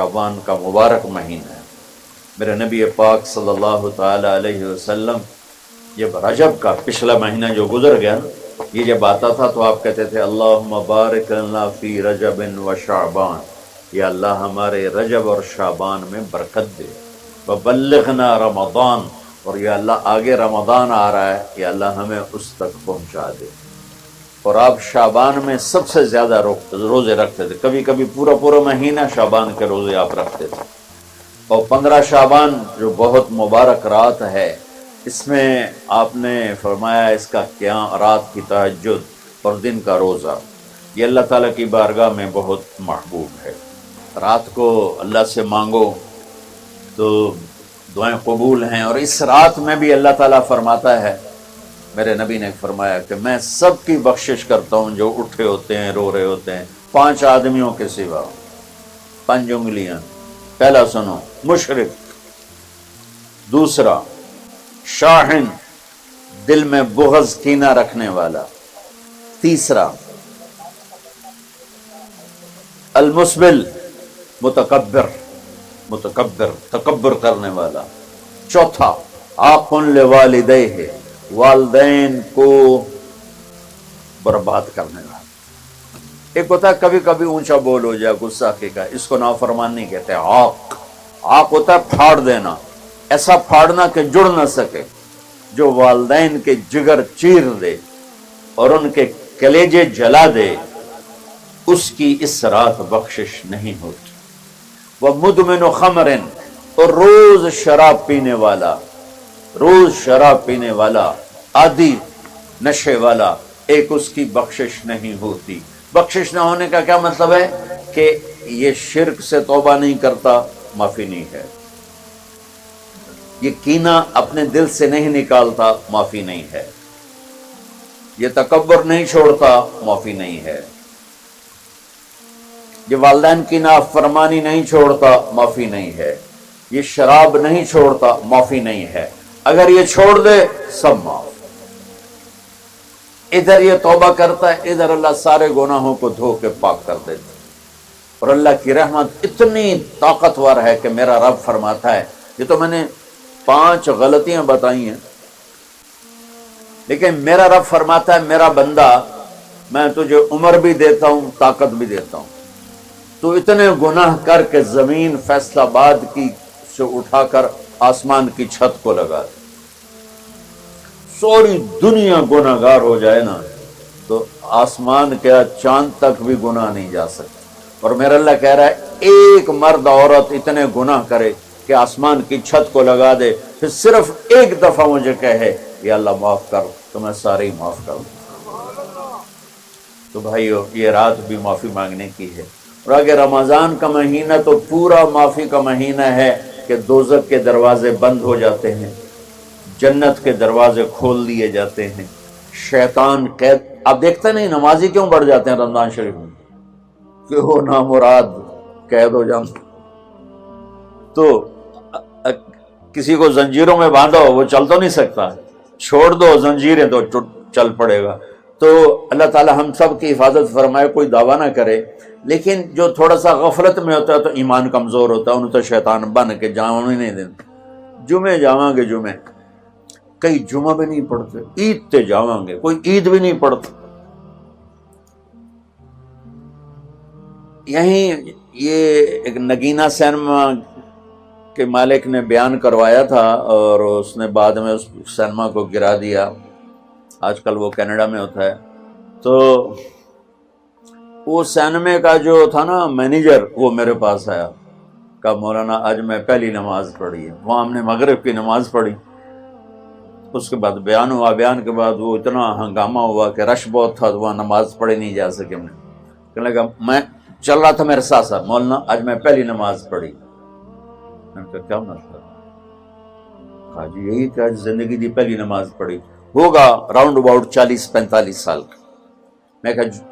شعبان کا مبارک مہینہ ہے۔ میرے نبی پاک صلی اللہ تعالی علیہ وسلم جب رجب کا پچھلا مہینہ جو گزر گیا نا، یہ جب آتا تھا تو آپ کہتے تھے اللہم بارک لنا فی رجب و شعبان، یا اللہ ہمارے رجب اور شعبان میں برکت دے، وبلغنا رمضان، اور یا اللہ آگے رمضان آ رہا ہے، یا اللہ ہمیں اس تک پہنچا دے۔ اور آپ شعبان میں سب سے زیادہ روزے رکھتے تھے، کبھی کبھی پورا مہینہ شعبان کے روزے آپ رکھتے تھے۔ اور 15 شعبان جو بہت مبارک رات ہے، اس میں آپ نے فرمایا اس کا قیام، رات کی تہجد اور دن کا روزہ، یہ اللہ تعالیٰ کی بارگاہ میں بہت محبوب ہے۔ رات کو اللہ سے مانگو تو دعائیں قبول ہیں، اور اس رات میں بھی اللہ تعالیٰ فرماتا ہے، میرے نبی نے فرمایا کہ میں سب کی بخشش کرتا ہوں جو اٹھے ہوتے ہیں، رو رہے ہوتے ہیں، 5 آدمیوں کے سوا، 5 انگلیاں۔ پہلا سنو، مشرک، دوسرا شاحن، دل میں بغض کینہ رکھنے والا، تیسرا المسبل، متکبر تکبر کرنے والا، چوتھا عاق لوالدیہ، والدین کو برباد کرنے والا۔ ایک ہوتا ہے کبھی کبھی اونچا بول ہو جائے، غصہ کا، اس کو نافرمان نہیں کہتے۔ عاق ہوتا ہے پھاڑ دینا، ایسا پھاڑنا کہ جڑ نہ سکے، جو والدین کے جگر چیر دے اور ان کے کلیجے جلا دے، اس کی اس رات بخشش نہیں ہوتی۔ وَمُدْمِنُ خَمْرٍ، اور روز شراب پینے والا، عادی نشے والا، ایک اس کی بخشش نہیں ہوتی۔ بخشش نہ ہونے کا کیا مطلب ہے؟ کہ یہ شرک سے توبہ نہیں کرتا، معافی نہیں ہے، یہ کینہ اپنے دل سے نہیں نکالتا، معافی نہیں ہے، یہ تکبر نہیں چھوڑتا، معافی نہیں ہے، یہ والدین کی نافرمانی نہیں چھوڑتا، معافی نہیں ہے، یہ شراب نہیں چھوڑتا، معافی نہیں ہے۔ اگر یہ چھوڑ دے سب معاف۔ ادھر یہ توبہ کرتا ہے، ادھر اللہ سارے گناہوں کو دھو کے پاک کر دیتا ہے۔ اور اللہ کی رحمت اتنی طاقتور ہے کہ میرا رب فرماتا ہے، یہ تو میں نے 5 غلطیاں بتائی ہیں، لیکن میرا رب فرماتا ہے میرا بندہ، میں تجھے عمر بھی دیتا ہوں، طاقت بھی دیتا ہوں، تو اتنے گناہ کر کے زمین فیصل آباد کی سے اٹھا کر آسمان کی چھت کو لگا دے، سوری دنیا گناہ گار ہو جائے نا تو آسمان کیا چاند تک بھی گناہ نہیں جا سکتا۔ اور میرا اللہ کہہ رہا ہے ایک مرد عورت اتنے گناہ کرے کہ آسمان کی چھت کو لگا دے، پھر صرف ایک دفعہ مجھے کہے یا اللہ معاف کر، تو میں سارے ہی معاف کر دوں۔ تو بھائیو، یہ رات بھی معافی مانگنے کی ہے۔ اور اگر رمضان کا مہینہ تو پورا معافی کا مہینہ ہے کہ دوزخ کے دروازے بند ہو جاتے ہیں، جنت کے دروازے کھول دیے جاتے ہیں، شیطان قید۔ آپ دیکھتے نہیں نمازی کیوں بڑھ جاتے ہیں رمضان شریف میں؟ کہ وہ نامراد قید ہو جاتے، تو کسی کو زنجیروں میں باندھو وہ چل تو نہیں سکتا، چھوڑ دو زنجیریں تو چل پڑے گا۔ تو اللہ تعالی ہم سب کی حفاظت فرمائے، کوئی دعویٰ نہ کرے، لیکن جو تھوڑا سا غفلت میں ہوتا ہے تو ایمان کمزور ہوتا ہے، انہوں تو شیطان بن کے جاؤں ہی نہیں دیتا۔ جمعے جاواں گے، جمعے کئی جمعہ بھی نہیں پڑھتے، عید تے جاواں گے، کوئی عید بھی نہیں پڑھتا۔ یہیں یہ ایک نگینہ سینما کے مالک نے بیان کروایا تھا، اور اس نے بعد میں اس سینما کو گرا دیا، آج کل وہ کینیڈا میں ہوتا ہے۔ تو وہ سینمے کا جو تھا نا مینیجر، وہ میرے پاس آیا، کہا مولانا آج میں پہلی نماز پڑھی ہے۔ وہاں ہم نے مغرب کی نماز پڑھی، اس کے بعد بیان ہوا، بیان کے بعد وہ اتنا ہنگامہ ہوا کہ رش بہت تھا، وہاں نماز پڑھی نہیں جا سکے۔ ہم نے کہنے لگا، میں چل رہا تھا میرے ساتھ ساتھ، مولانا آج میں پہلی نماز پڑھی۔ میں نے کہا کیا مطلب؟ کہا جی یہی کہ آج زندگی دی پہلی نماز پڑھی، ہوگا راؤنڈ اباؤٹ 40-45 سال کا۔ میں کہا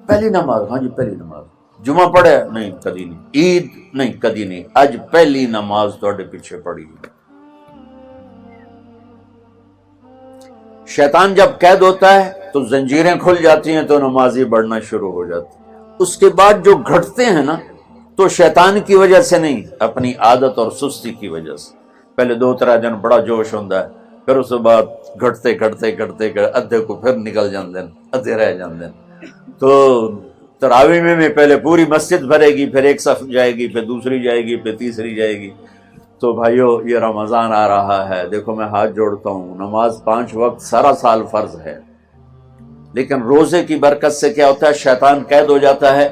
پہلی نماز؟ ہاں جی پہلی نماز۔ جمعہ پڑھے؟ نہیں کدی نہیں۔ عید؟ نہیں کدی نہیں، آج پہلی نماز تھوڑے پیچھے پڑھی۔ شیطان جب قید ہوتا ہے تو زنجیریں کھل جاتی ہیں، تو نمازی بڑھنا شروع ہو جاتی۔ اس کے بعد جو گھٹتے ہیں نا، تو شیطان کی وجہ سے نہیں، اپنی عادت اور سستی کی وجہ سے۔ پہلے 2-3 دن بڑا جوش ہوتا ہے، پھر اس کے بعد گھٹتے ادھے کو پھر نکل جاندے، ادھے رہ جاندے۔ تو تراویح میں پہلے پوری مسجد بھرے گی، پھر ایک صف جائے گی، پھر دوسری جائے گی، پھر تیسری جائے گی۔ تو بھائیو یہ رمضان آ رہا ہے، دیکھو میں ہاتھ جوڑتا ہوں، نماز 5 وقت سارا سال فرض ہے، لیکن روزے کی برکت سے کیا ہوتا ہے، شیطان قید ہو جاتا ہے،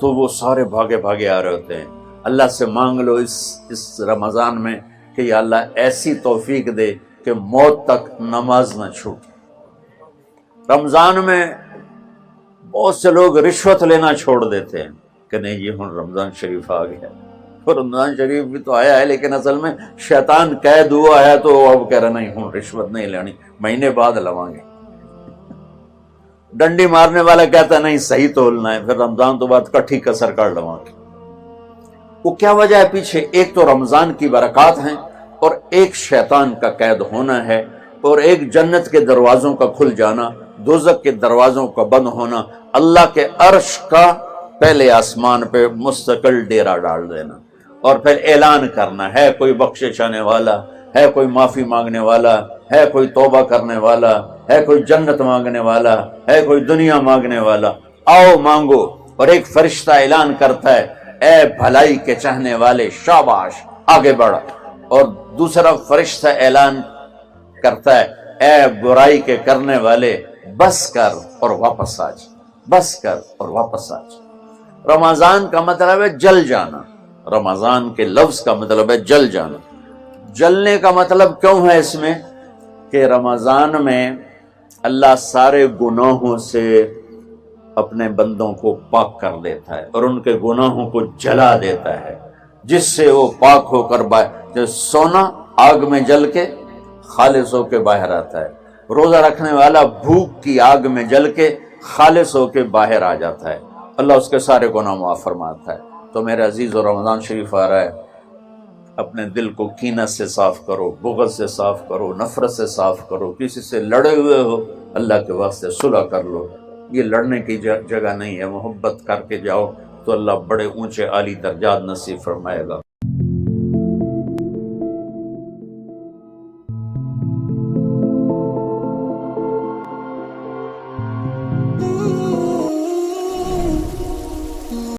تو وہ سارے بھاگے آ رہے ہوتے ہیں۔ اللہ سے مانگ لو اس رمضان میں کہ یا اللہ ایسی توفیق دے کہ موت تک نماز نہ چھوٹ۔ رمضان میں بہت سے لوگ رشوت لینا چھوڑ دیتے ہیں کہ نہیں جی ہن رمضان شریف آ گیا، اور رمضان شریف بھی تو آیا ہے، لیکن اصل میں شیطان قید ہوا ہے، تو اب کہہ رہا نہیں ہن رشوت نہیں لینی، مہینے بعد لواں گے۔ ڈنڈی مارنے والا کہتا نہیں صحیح تولنا ہے، پھر رمضان تو بعد کٹھی کسر کر لواں گے۔ وہ کیا وجہ ہے پیچھے؟ ایک تو رمضان کی برکات ہیں، اور ایک شیطان کا قید ہونا ہے، اور ایک جنت کے دروازوں کا کھل جانا، دوزخ کے دروازوں کا بند ہونا، اللہ کے عرش کا پہلے آسمان پہ مستقل ڈیرا ڈال دینا، اور پھر اعلان کرنا ہے کوئی بخشش آنے والا ہے، کوئی معافی مانگنے والا ہے، کوئی توبہ کرنے والا ہے، کوئی جنت مانگنے والا ہے، کوئی دنیا مانگنے والا، آؤ مانگو۔ اور ایک فرشتہ اعلان کرتا ہے اے بھلائی کے چاہنے والے شاباش آگے بڑھ، اور دوسرا فرشتہ اعلان کرتا ہے اے برائی کے کرنے والے بس کر اور واپس آ جا، بس کر اور واپس آ جا۔ رمضان کا مطلب ہے جل جانا، رمضان کے لفظ کا مطلب ہے جل جانا۔ جلنے کا مطلب کیوں ہے اس میں کہ رمضان میں اللہ سارے گناہوں سے اپنے بندوں کو پاک کر دیتا ہے، اور ان کے گناہوں کو جلا دیتا ہے، جس سے وہ پاک ہو کر جیسے سونا آگ میں جل کے خالص ہو کے باہر آتا ہے، روزہ رکھنے والا بھوک کی آگ میں جل کے خالص ہو کے باہر آ جاتا ہے، اللہ اس کے سارے گناہ معاف فرماتا ہے۔ تو میرے عزیز، رمضان شریف آ رہا ہے، اپنے دل کو کینہ سے صاف کرو، بغض سے صاف کرو، نفرت سے صاف کرو، کسی سے لڑے ہوئے ہو اللہ کے واسطے صلح کر لو، یہ لڑنے کی جگہ نہیں ہے، محبت کر کے جاؤ تو اللہ بڑے اونچے عالی درجات نصیب فرمائے گا۔